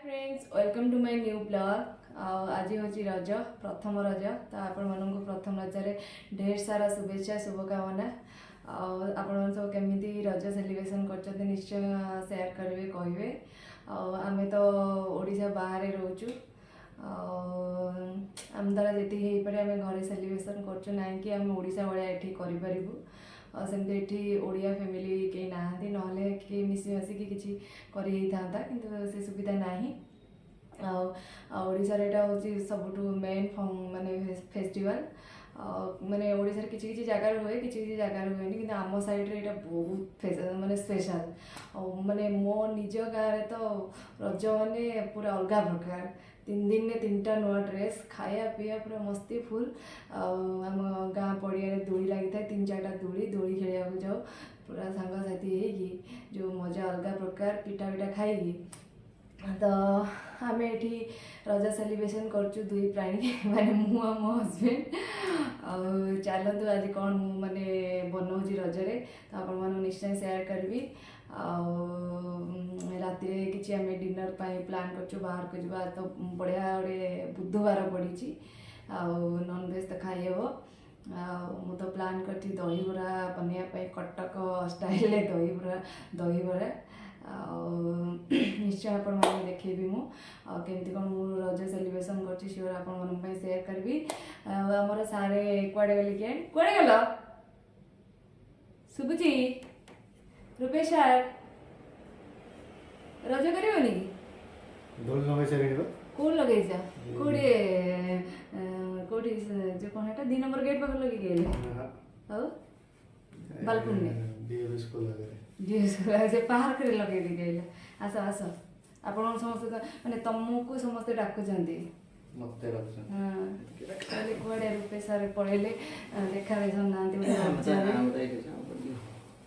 Friends welcome to my new blog. आज हूँ रज प्रथम रज तो आपण मानक प्रथम रज ढेर सारा शुभेच्छा शुभकामना। आपण सब केमी रज सेलिब्रेशन कर निश्चय सेयार करेंगे कहे। आम तो ओडिशा बाहर रोचु आम द्वारा जी पारे आम घरे सेलिब्रेशन करना कि आम ओडिशा भाया ये कर सेमती ओडिया फैमिली कहीं नहांती ना कि मिसी मसिकी किसी था किंतु से सुविधा नहीं। ओडिशा यहाँ हूँ सबुठ मेन माने फेस्टिवल माने ओडिशा किसी किसी जगार हुए किसी जगार हुए कि आम साइड रे बहुत माने स्पेशल माने मो निज गाँव तो रज माने पूरा अलग प्रकार 3 दिन में 3टा नुआ ड्रेस खाया पीया पूरा मस्ती फुल। आम गाँ पड़िया दोली लगी था 3-4टा दोली खेलिया जाओ पूरा सांगसाथी होगी जो मजा अलग प्रकार पिठा पिठा खाई तो आम ये रज सेलिब्रेशन करचु दुई प्राणी माने मु और मो हजबैंड। चलतु आज कौन माने बनाऊँगी रजरे तो आपण मानू निश्चय सेयार करी। राति किसी आम डिनर प्लान कर बाहर को जा तो बढ़िया गोटे बुधवार पड़ी नॉनवेज तो खाई हम मु तो प्लान करी दहीबरा बनवाई कटक स्टाइल दहीबरा निश्चय आपण मैंने देखेबी मुझे कौन मु रज सेलिब्रेशन कर सियोर आपण सेयार करी। आमर सारे कुआड़े गले कि कुआड़े गल शुभुची रूपेश सर रज करनी कौन लगे कौटे कौटी जो कौन है 2 नंबर गेट पाखे लगे गए बालकुनी से पार्क रे लगे गए आस आस आपण समस्त माने तुमको समस्त डाकुचंती मते रखछन हां कुआडे रूपे सर पळेले देखा देसन नांती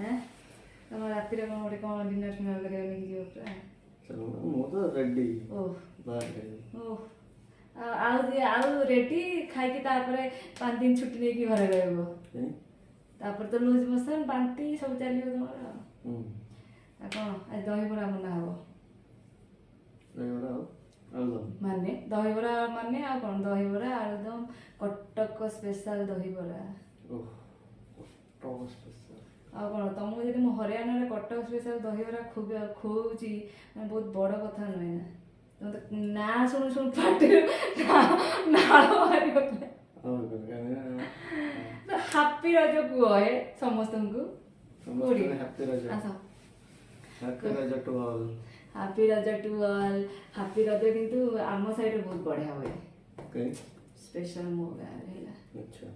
हैं तुम राति रे कोन कोन डिनर फिनर करे नहीं जो पूरा चलो मो तो रेडी ओ बाहर ओ आउ रेडी खाई के तापरे 5 दिन छुट्टी नै कि घरे रहबो तापर तो लूज मोशन बांती सब चलियो तुम्हारा कौन आज दहीबरा बना हो माने दहीबरा माने आ कौन दहीबरा आलुदम कटक स्पेशल दहीबरा आ कौन तुमको जब मु हरियाणा रे कटक स्पेशल दहीबरा खूब खोची बहुत बड़ कथा नुहे ना तुम तो ना शुणु शुणु पाटे नाल मारी गले हैप्पी रज कुहे समस्त को हैप्पी रज टू ऑल हैप्पी रज किंतु आम साइड बहुत बढ़िया हुए स्पेशल मो गाँव अच्छा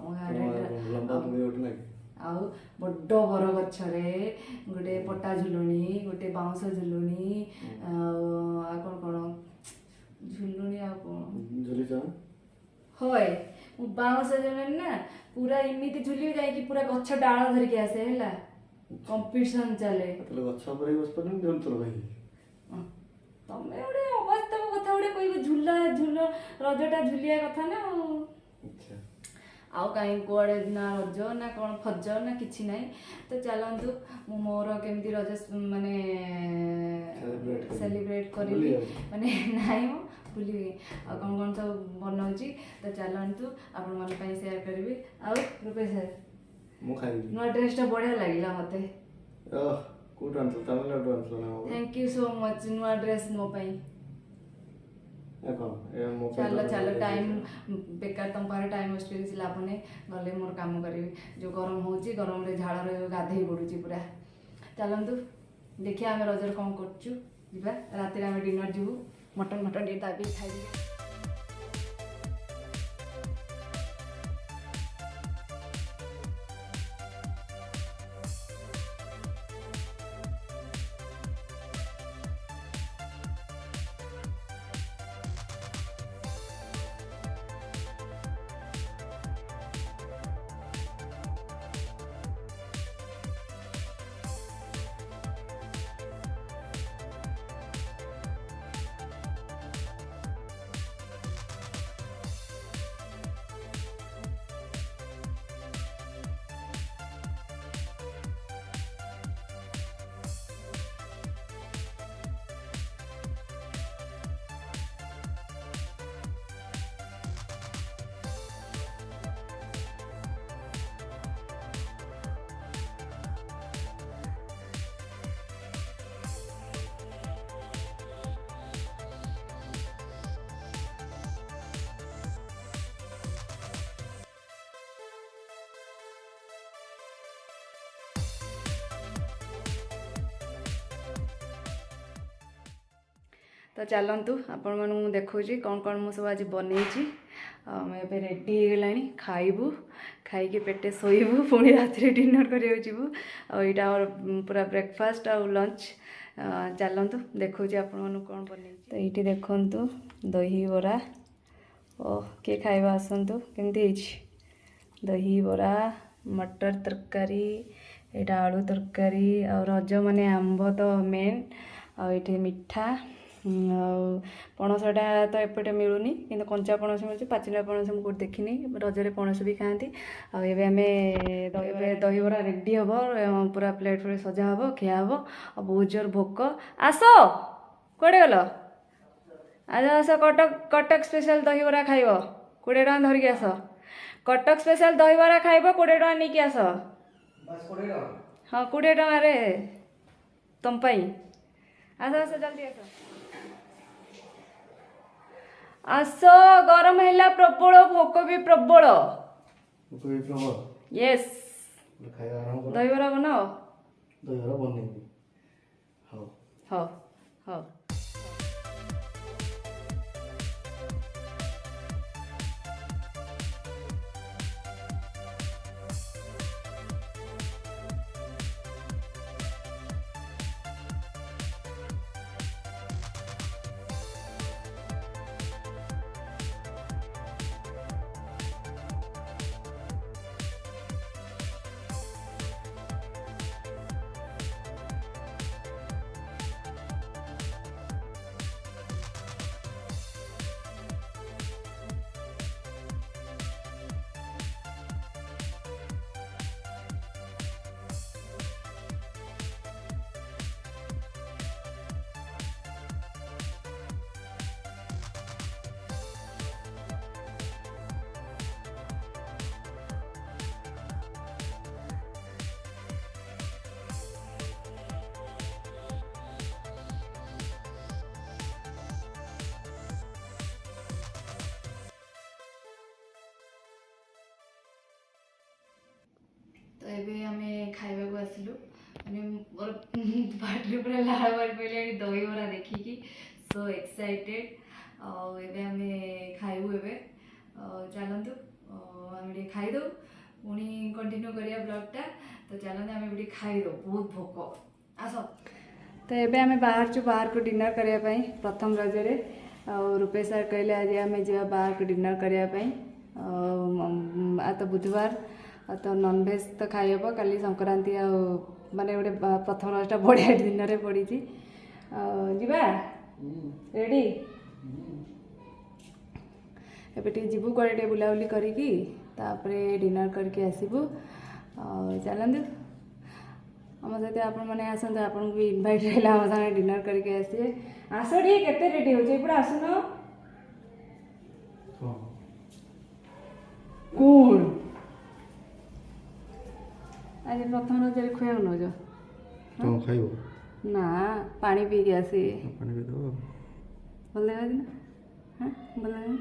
आम गाँव लंबा तुम्हें उठना आउ बड्ड बर गछरे गोटे पट्टा झुलुणी गोटे बाउंस झुलुणी कौन कौन झुलुणी आ कौन झुली जा होय मु बाउंस झुलुणी ना पूरा इमिति झुली जाई पूरा गछ डाळ धरिक आसे हैला कंपटीशन चले तले गछ पर बस पर झुल तो भाई तमे ओडे अवस्था कथा ओडे कोई झुला झुल रजटा झुलिया कथा ना अच्छा आउ कहीं कुआड़े ना रज ना कौन फज ना किसी ना तो चलतु मु मोर केमती रज माने सेलिब्रेट करी माने नाई मो भूल आ कौन कौन सब बनाऊँगी तो चलतु आपण मन सेयार करी। आउ रूपेश सर मु खाई नुआ ड्रेसटा बढ़िया लगिला मते कोट आनतो तमिलनाडु आनतो ना थैंक यू सो मच नुआ ड्रेस मो पई चलो चलो टाइम बेकार तुम पारे टाइम वेस्ट कर लाभ नहीं गले मोर काम करी जो गरम हो गरम रे झाड़ रे गाधे पड़ुची पूरा चलतु देखिए आम रजर कौन कर राति आम डिनर जीवु मटन मटन ये दाबी खाई। तो चलतु आपण मानू देखौची कौन कौन मु सब आज बनईची मैं ଏବେ रेडी ହେଇଗଲାଣି ଖାଇବୁ खाइके पेटे शोबू पुणी राति डिनर करिया जीवु आईटा आमर पूरा ब्रेकफास्ट आउ लंच चलतु देखो आपण कौन बन तो ये देखु दही बरा ओ किए खाइबा आसतु केमती दही बरा मटर तरकारी यहाँ आलू तरकारी आ रज माने आंब तो मेन आठे मिठा पणसटा तो एपटे मिलूनी कि कंचा पणस मिलूँ पाचिला पणस मुझे देखनी रजरे पणस भी खाती आम दहीबरा रेडी हम पूरा प्लेट फ्लेट सजा हम खिया हम और बहुत जोर भोक आस कड़े गल आज आस कटक स्पेशल दहीबरा खाइब 20 टका धरिकी आस कटक स्पेशल दहीबरा खाइब 20 टका नहीं आस हाँ 20 टका तुम आस आस जल्दी आस गरम है प्रबल भोक भी प्रबल यस दहीबरा बनाओ दहीबरा बनेबी हाँ हाँ हाँ तो ये आम खाइबा आसिलु मैंने मोर पार्टी पूरा लाड़ बार पड़े दहीबरा देखिकी सो एक्साइटेड आम खाइबू ए चलतु आम खाईदे पुणी कंटिन्यू करिया ब्लॉगटा तो चलते आम ये खाईदे बहुत भोक आस तो ये आम बाहर को डिनर करने प्रथम रजरे रूपेश सर कहले आज आम जा बाहर को डिनर करने आ तो बुधवार तो नॉनवेज तो खाई हम काली संक्रांति माने गोटे प्रथम रजटा बढ़िया दिन में पड़ी जीवा रेडी एबे जीवु कड़े बुलाबुली करिकी तापरे डिनर करके आसबू चलतु आम सहित आपण मैंने आसतु आपन भी इनभाइट रहा आम सागे डिनर करके आसवे आस टे केते रेडी होपड़े आसन कौन आज प्रथम रजरे खुआ नौज तुम खाइब ना पानी पी के आसी पानी पी दो भल लगा हाँ भल लगा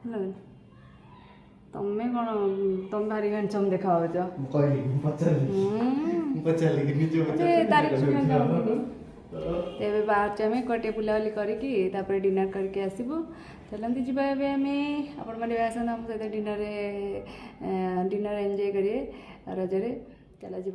भल लगा तुम्हें कौन तुम भारी हैंडसम देखा तेरे बाहर आम कटे बुलाबुली करके डिनर करके आसबू चलते जी आम आपण मैंने आसते आम सहित डिनर एंजॉय करिए रजरे चला जी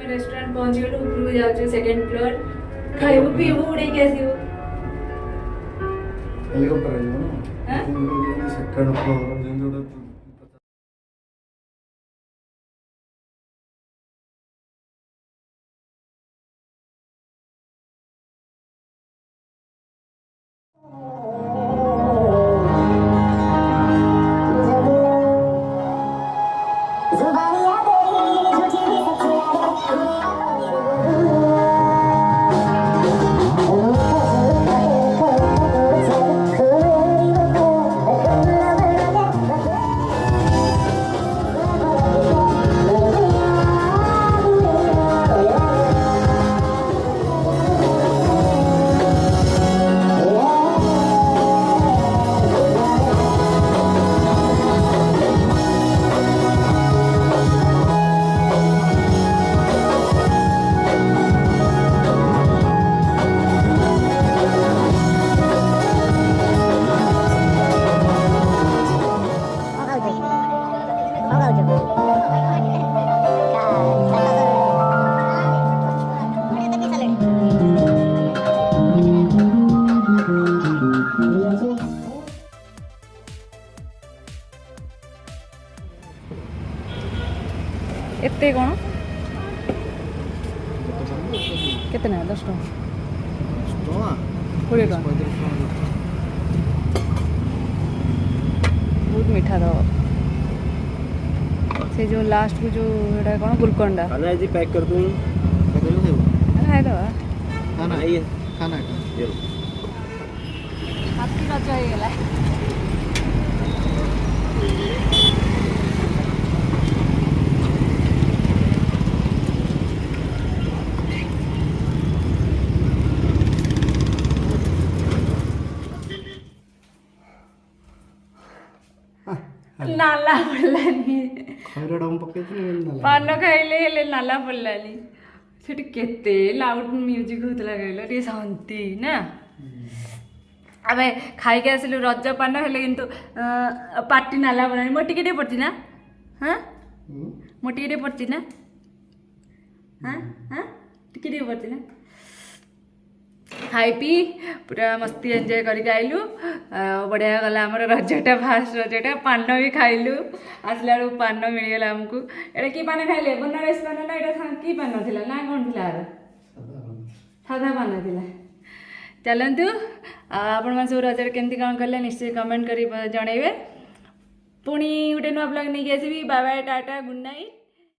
रेस्टोरेंट पहुंच गलु ऊपर जाऊँ सेकेंड फ्लोर खाइबू पीबू उड़े के आसबू हेलीकॉप्टर हाँ सेकंड फ्लोर एते कौन केते ना 10 टଙ୍କା 20 टଙ୍କା बहुत मीठा दो से जो लास्ट को जो एटा कौन गुलकंडा खाना जी पैक कर दूं खाई दो खाना ये खाना ये हाथी रज हो गला नाला पड़लानी खैरा डम पकेइथिनी पान खाइले हेले नाला पड़लानी सेठी केते लाउड म्यूजिक होतला कहलो रे शांति ना अबे खाई के आसिलु रज पान हेले किंतु पार्टी नाला पड़लानी मोटी केटे पड़ती ना हां मोटी केटे पड़ती ना हां हां टिके पड़ती ना खाई पी पूरा मस्ती एंजॉय करके आइलु बढ़िया गला आमर रजटा फास्ट रजटा पान भी खाइलु आसला बेलू पान मिलगला आमको एटा कि पान खाइले बनारस पान ना एटा कि पान थिला ना कोन थिला आर सादा पान थिला चलंतु आपण मन सब रजर केमती काम करले निश्चय कमेंट करी जणैबे पुणी गुटे नुआ ब्लॉग नहीं आसीबी bye bye tata good night.